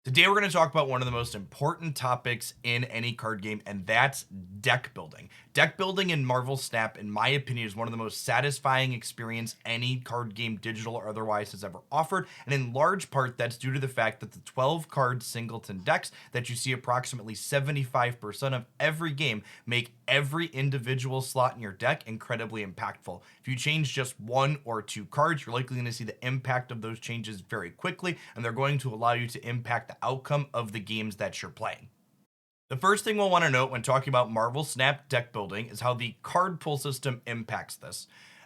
Today, we're going to talk about one of the most important topics in any card game, and that's deck building. Deck building in Marvel Snap, in my opinion, is one of the most satisfying experience any card game, digital or otherwise, has ever offered. And in large part, that's due to the fact that the 12 card singleton decks that you see approximately 75% of every game make every individual slot in your deck incredibly impactful. If you change just one or two cards, you're likely going to see the impact of those changes very quickly, and they're going to allow you to impact the outcome of the games that you're playing. The first thing we'll want to note when talking about Marvel Snap deck building is how the card pull system impacts this.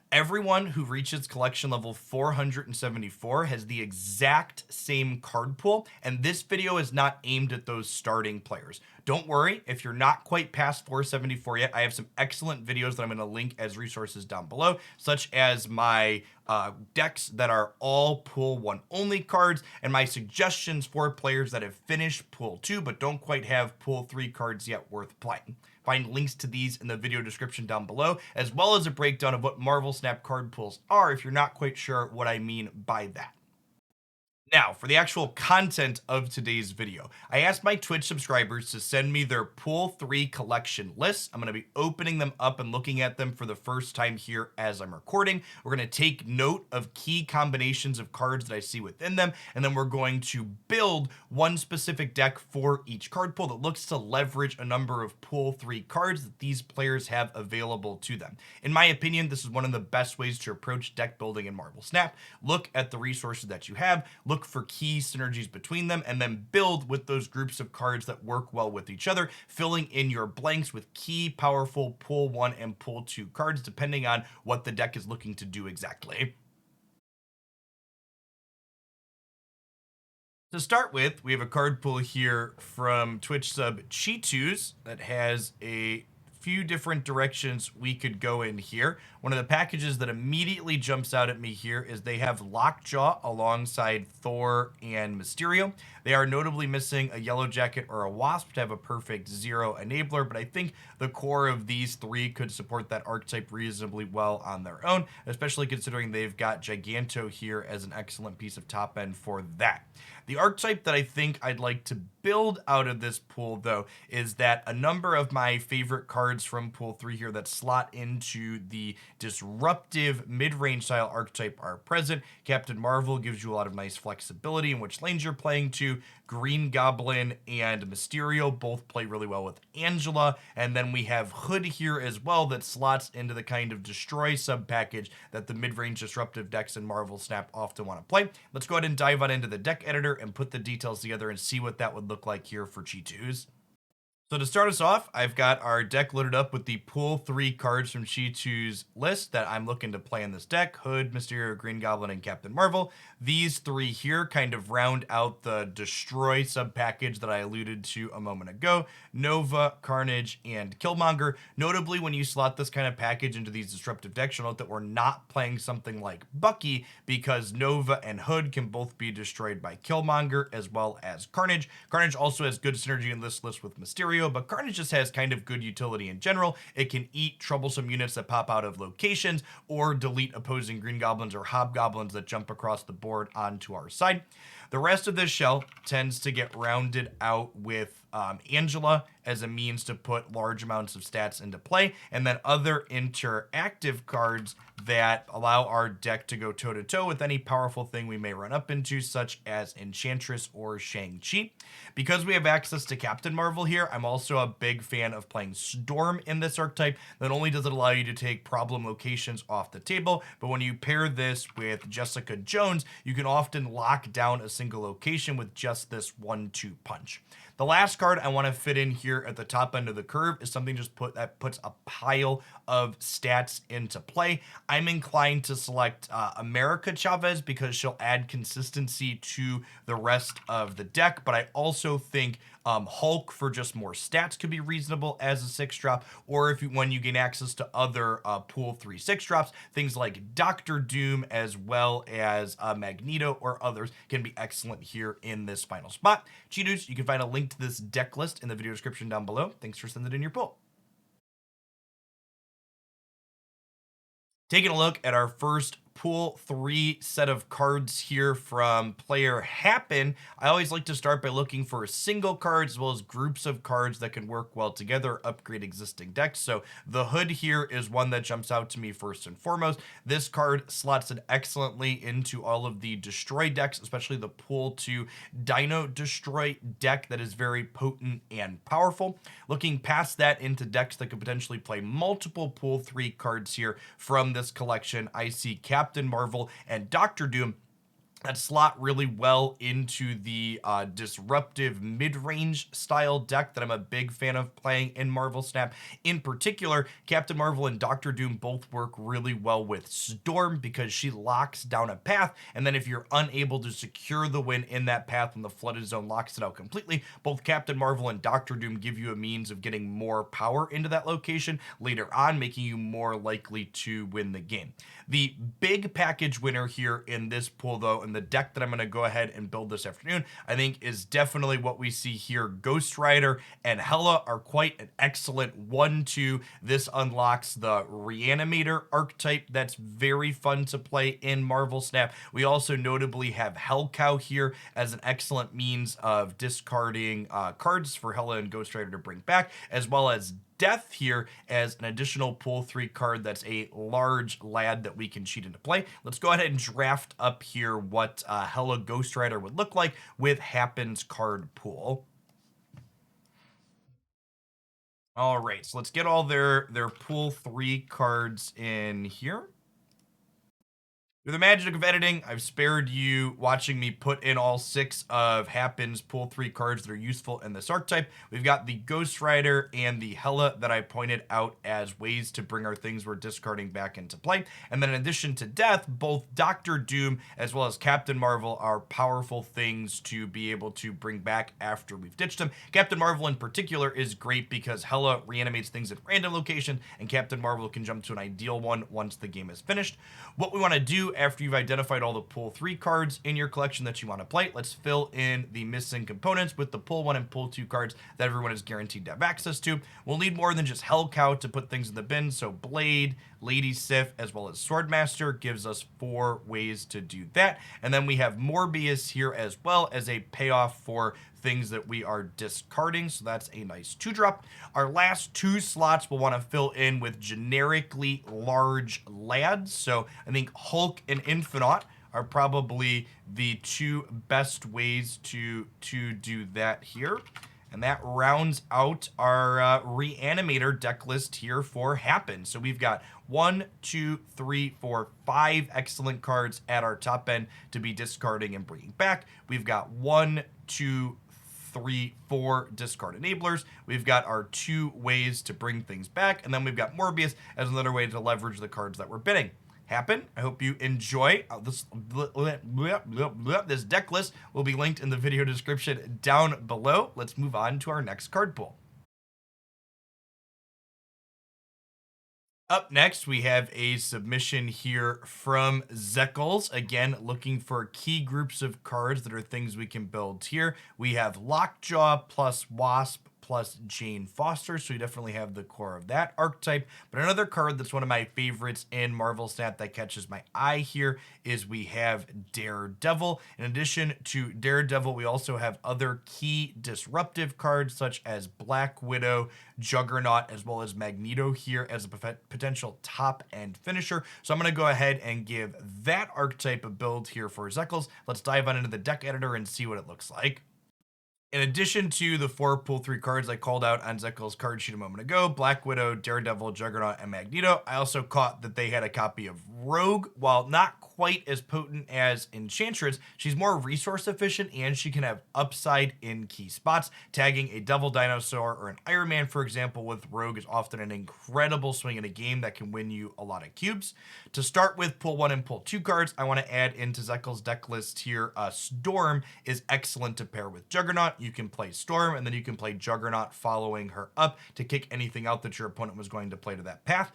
Everyone who reaches collection level 474 has the exact same card pool, and this video is not aimed at those starting players. Don't worry, if you're not quite past 474 yet, I have some excellent videos that I'm going to link as resources down below, such as my decks that are all pool 1 only cards, and my suggestions for players that have finished pool 2 but don't quite have pool 3 cards yet worth playing. Find links to these in the video description down below, as well as a breakdown of what Marvel Snap card pools are if you're not quite sure what I mean by that. Now, for the actual content of today's video, I asked my Twitch subscribers to send me their Pool 3 collection lists. I'm going to be opening them up and looking at them for the first time here as I'm recording. We're going to take note of key combinations of cards that I see within them, and then we're going to build one specific deck for each card pool that looks to leverage a number of Pool 3 cards that these players have available to them. In my opinion, this is one of the best ways to approach deck building in Marvel Snap. Look at the resources that you have, look for key synergies between them, and then build with those groups of cards that work well with each other, filling in your blanks with key powerful pool 1 and pool 2 cards depending on what the deck is looking to do exactly. To start with, we have a card pool here from Twitch sub Cheetos that has a few different directions we could go in here. One of the packages that immediately jumps out at me here is they have Lockjaw alongside Thor and Mysterio. They are notably missing a Yellow Jacket or a Wasp to have a perfect 0 enabler, but I think the core of these three could support that archetype reasonably well on their own, especially considering they've got Giganto here as an excellent piece of top end for that. The archetype that I think I'd like to build out of this pool, though, is that a number of my favorite cards from pool 3 here that slot into the disruptive mid-range style archetype are present. Captain Marvel gives you a lot of nice flexibility in which lanes you're playing to. Green Goblin and Mysterio both play really well with Angela, and then we have Hood here as well that slots into the kind of destroy sub package that the mid-range disruptive decks in Marvel Snap often want to play. Let's go ahead and dive on into the deck editor and put the details together and see what that would look like here for G2s. So to start us off, I've got our deck loaded up with the pool 3 cards from Chi-Chu's list that I'm looking to play in this deck: Hood, Mysterio, Green Goblin, and Captain Marvel. These three here kind of round out the destroy sub package that I alluded to a moment ago: Nova, Carnage, and Killmonger. Notably, when you slot this kind of package into these disruptive decks, you'll note that we're not playing something like Bucky, because Nova and Hood can both be destroyed by Killmonger as well as Carnage. Carnage also has good synergy in this list with Mysterio, but Carnage just has kind of good utility in general. It can eat troublesome units that pop out of locations or delete opposing Green Goblins or Hobgoblins that jump across the board onto our side. The rest of this shell tends to get rounded out with Angela as a means to put large amounts of stats into play, and then other interactive cards that allow our deck to go toe-to-toe with any powerful thing we may run up into, such as Enchantress or Shang-Chi. Because we have access to Captain Marvel here, I'm also a big fan of playing Storm in this archetype. Not only does it allow you to take problem locations off the table, but when you pair this with Jessica Jones, you can often lock down a single location with just this 1-2 punch. The last card I want to fit in here at the top end of the curve is something that puts a pile of stats into play. I'm inclined to select America Chavez because she'll add consistency to the rest of the deck, but I also think Hulk for just more stats could be reasonable as a 6-drop, or when you gain access to other pool 3 6-drops, things like Doctor Doom as well as Magneto or others can be excellent here in this final spot. Cheetos, you can find a link to this deck list in the video description down below. Thanks for sending in your pool. Taking a look at our first pool 3 set of cards here from player Happen, I always like to start by looking for single cards as well as groups of cards that can work well together, upgrade existing decks. So the Hood here is one that jumps out to me first and foremost. This card slots it excellently into all of the Destroy decks, especially the pool 2 Dino Destroy deck that is very potent and powerful. Looking past that into decks that could potentially play multiple pool 3 cards here from this collection, I see Captain Marvel and Doctor Doom that slot really well into the disruptive mid-range style deck that I'm a big fan of playing in Marvel Snap. In particular, Captain Marvel and Doctor Doom both work really well with Storm because she locks down a path, and then if you're unable to secure the win in that path when the Flooded Zone locks it out completely, both Captain Marvel and Doctor Doom give you a means of getting more power into that location later on, making you more likely to win the game. The big package winner here in this pool, though, and the deck that I'm going to go ahead and build this afternoon, I think is definitely what we see here. Ghost Rider and Hela are quite an excellent 1-2. This unlocks the Reanimator archetype that's very fun to play in Marvel Snap. We also notably have Hellcow here as an excellent means of discarding cards for Hela and Ghost Rider to bring back, as well as Death here as an additional pool 3 card that's a large lad that we can cheat into play. Let's go ahead and draft up here what Hela Ghost Rider would look like with Happen's card pool. All right, so let's get all their pool 3 cards in here. Through the magic of editing, I've spared you watching me put in all 6 of Happen's pool 3 cards that are useful in this archetype. We've got the Ghost Rider and the Hela that I pointed out as ways to bring our things we're discarding back into play. And then in addition to Death, both Doctor Doom as well as Captain Marvel are powerful things to be able to bring back after we've ditched them. Captain Marvel in particular is great because Hela reanimates things at random location, and Captain Marvel can jump to an ideal one once the game is finished. What we want to do after you've identified all the pool 3 cards in your collection that you want to play, let's fill in the missing components with the pool 1 and pool 2 cards that everyone is guaranteed to have access to. We'll need more than just Hellcow to put things in the bin, so Blade, Lady Sif, as well as Swordmaster gives us 4 ways to do that. And then we have Morbius here as well as a payoff for things that we are discarding, so that's a nice 2-drop. Our last 2 slots we'll want to fill in with generically large lads, so I think Hulk and Infinite are probably the 2 best ways to do that here. And that rounds out our Reanimator deck list here for Happen. So we've got 1, 2, 3, 4, 5 excellent cards at our top end to be discarding and bringing back. We've got 1, 2, 3, 4 discard enablers. We've got our 2 ways to bring things back. And then we've got Morbius as another way to leverage the cards that we're bidding. Happen. I hope you enjoy this. This deck list will be linked in the video description down below. Let's move on to our next card pool. Up next, we have a submission here from Zeckles. Again, looking for key groups of cards that are things we can build here. We have Lockjaw plus Wasp plus Jane Foster, so we definitely have the core of that archetype. But another card that's one of my favorites in Marvel Snap that catches my eye here is we have Daredevil. In addition to Daredevil, we also have other key disruptive cards such as Black Widow, Juggernaut, as well as Magneto here as a potential top end finisher. So I'm going to go ahead and give that archetype a build here for Zeckles. Let's dive on into the deck editor and see what it looks like. In addition to the 4 pool 3 cards I called out on Zeckles' card sheet a moment ago, Black Widow, Daredevil, Juggernaut, and Magneto, I also caught that they had a copy of Rogue. While not quite as potent as Enchantress, she's more resource efficient and she can have upside in key spots. Tagging a Devil Dinosaur or an Iron Man, for example, with Rogue is often an incredible swing in a game that can win you a lot of cubes. To start with pool 1 and pool 2 cards, I want to add into Zeckles' deck list here, Storm is excellent to pair with Juggernaut. You can play Storm, and then you can play Juggernaut following her up to kick anything out that your opponent was going to play to that path.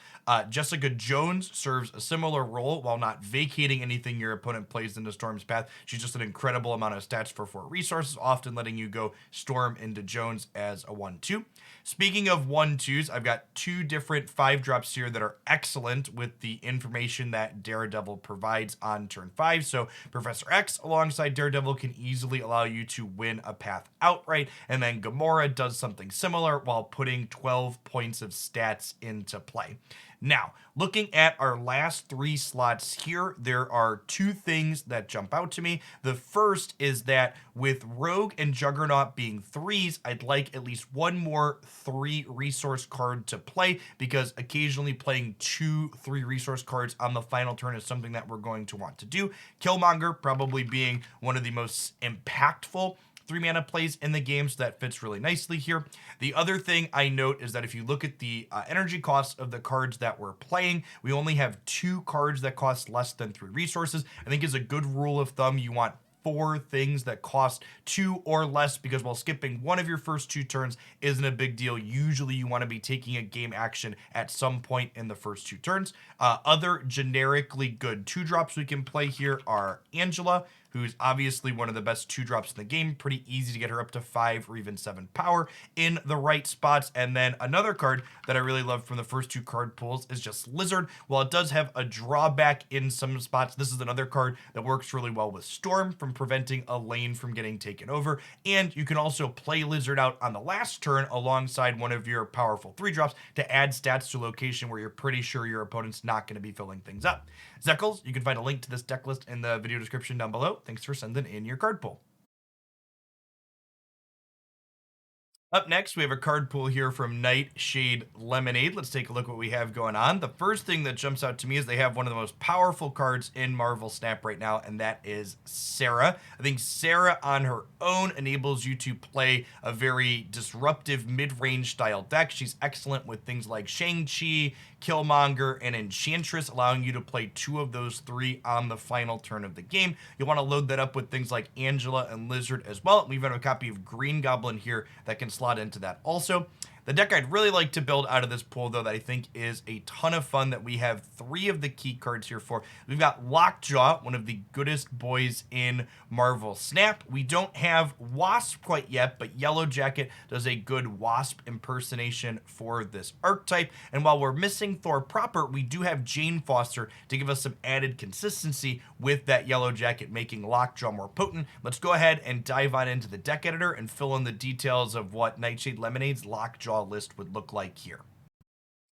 Jessica Jones serves a similar role while not vacating negating anything your opponent plays into Storm's path. She's just an incredible amount of stats for 4 resources, often letting you go Storm into Jones as a 1/2. Speaking of 1/2s, I've got 2 different 5 drops here that are excellent with the information that Daredevil provides on turn 5. So Professor X alongside Daredevil can easily allow you to win a path outright, and then Gamora does something similar while putting 12 points of stats into play. Now, looking at our last 3 slots here, there are 2 things that jump out to me. The first is that with Rogue and Juggernaut being 3s, I'd like at least one more 3 resource card to play, because occasionally playing 2 3 resource cards on the final turn is something that we're going to want to do. Killmonger probably being one of the most impactful 3 mana plays in the game, so that fits really nicely here. The other thing I note is that if you look at the energy costs of the cards that we're playing, we only have 2 cards that cost less than 3 resources. I think as a good rule of thumb, you want 4 things that cost 2 or less, because while skipping one of your first 2 turns isn't a big deal, usually you want to be taking a game action at some point in the first 2 turns. Other generically good 2 drops we can play here are Angela, who's obviously one of the best 2 drops in the game. Pretty easy to get her up to 5 or even 7 power in the right spots. And then another card that I really love from the first 2 card pools is just Lizard. While it does have a drawback in some spots, this is another card that works really well with Storm from preventing a lane from getting taken over. And you can also play Lizard out on the last turn alongside one of your powerful 3 drops to add stats to a location where you're pretty sure your opponent's not going to be filling things up. Zeckles, you can find a link to this deck list in the video description down below. Thanks for sending in your card pool. Up next, we have a card pool here from Nightshade Lemonade. Let's take a look at what we have going on. The first thing that jumps out to me is they have one of the most powerful cards in Marvel Snap right now, and that is Sarah. I think Sarah on her own enables you to play a very disruptive mid-range style deck. She's excellent with things like Shang-Chi, Killmonger, and Enchantress, allowing you to play 2 of those 3 on the final turn of the game. You'll want to load that up with things like Angela and Lizard as well. We even have a copy of Green Goblin here that can slot into that also. The deck I'd really like to build out of this pool, though, that I think is a ton of fun, that we have 3 of the key cards here for. We've got Lockjaw, one of the goodest boys in Marvel Snap. We don't have Wasp quite yet, but Yellow Jacket does a good Wasp impersonation for this archetype. And while we're missing Thor proper, we do have Jane Foster to give us some added consistency with that Yellow Jacket, making Lockjaw more potent. Let's go ahead and dive on into the deck editor and fill in the details of what Nightshade Lemonade's Lockjaw list would look like here.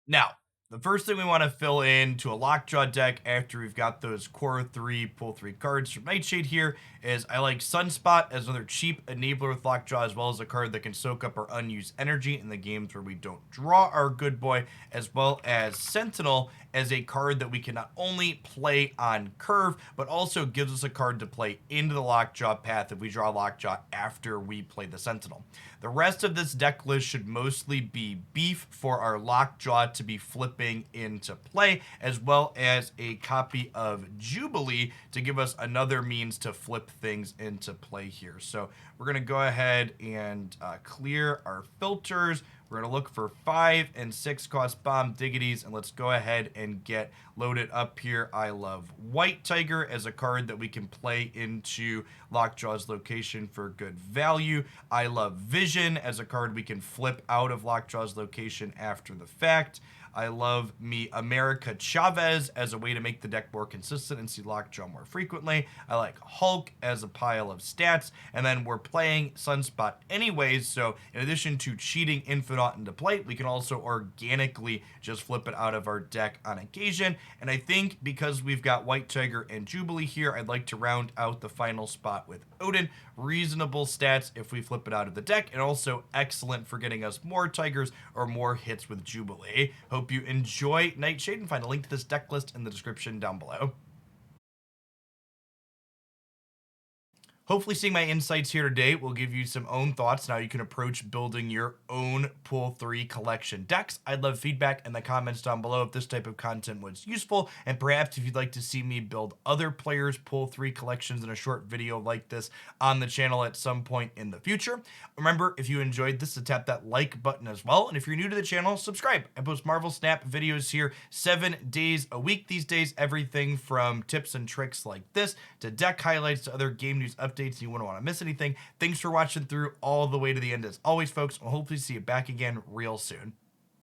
Now, the first thing we want to fill into a Lockjaw deck after we've got those core 3, pull 3 cards from Nightshade here is I like Sunspot as another cheap enabler with Lockjaw, as well as a card that can soak up our unused energy in the games where we don't draw our good boy, as well as Sentinel as a card that we can not only play on curve, but also gives us a card to play into the Lockjaw path if we draw Lockjaw after we play the Sentinel. The rest of this deck list should mostly be beef for our Lockjaw to be flipping into play, as well as a copy of Jubilee to give us another means to flip things into play here. So we're going to go ahead and clear our filters. We're going to look for 5 and 6 cost Bomb Diggities, and let's go ahead and get loaded up here. I love White Tiger as a card that we can play into Lockjaw's location for good value. I love Vision as a card we can flip out of Lockjaw's location after the fact. I love me America Chavez as a way to make the deck more consistent and see Lockjaw more frequently. I like Hulk as a pile of stats, and then we're playing Sunspot anyways, so in addition to cheating Infinite into play, we can also organically just flip it out of our deck on occasion. And I think because we've got White Tiger and Jubilee here, I'd like to round out the final spot with Odin. Reasonable stats if we flip it out of the deck, and also excellent for getting us more Tigers or more hits with Jubilee. Hope you enjoy Nightshade, and find a link to this deck list in the description down below. Hopefully seeing my insights here today will give you some own thoughts now you can approach building your own Pool 3 collection decks. I'd love feedback in the comments down below if this type of content was useful, and perhaps if you'd like to see me build other players' Pool 3 collections in a short video like this on the channel at some point in the future. Remember, if you enjoyed this, to tap that like button as well, and if you're new to the channel, subscribe. I post Marvel Snap videos here 7 days a week these days, everything from tips and tricks like this to deck highlights to other game news updates. You wouldn't want to miss anything. Thanks for watching through all the way to the end as always, folks. I'll hopefully see you back again real soon.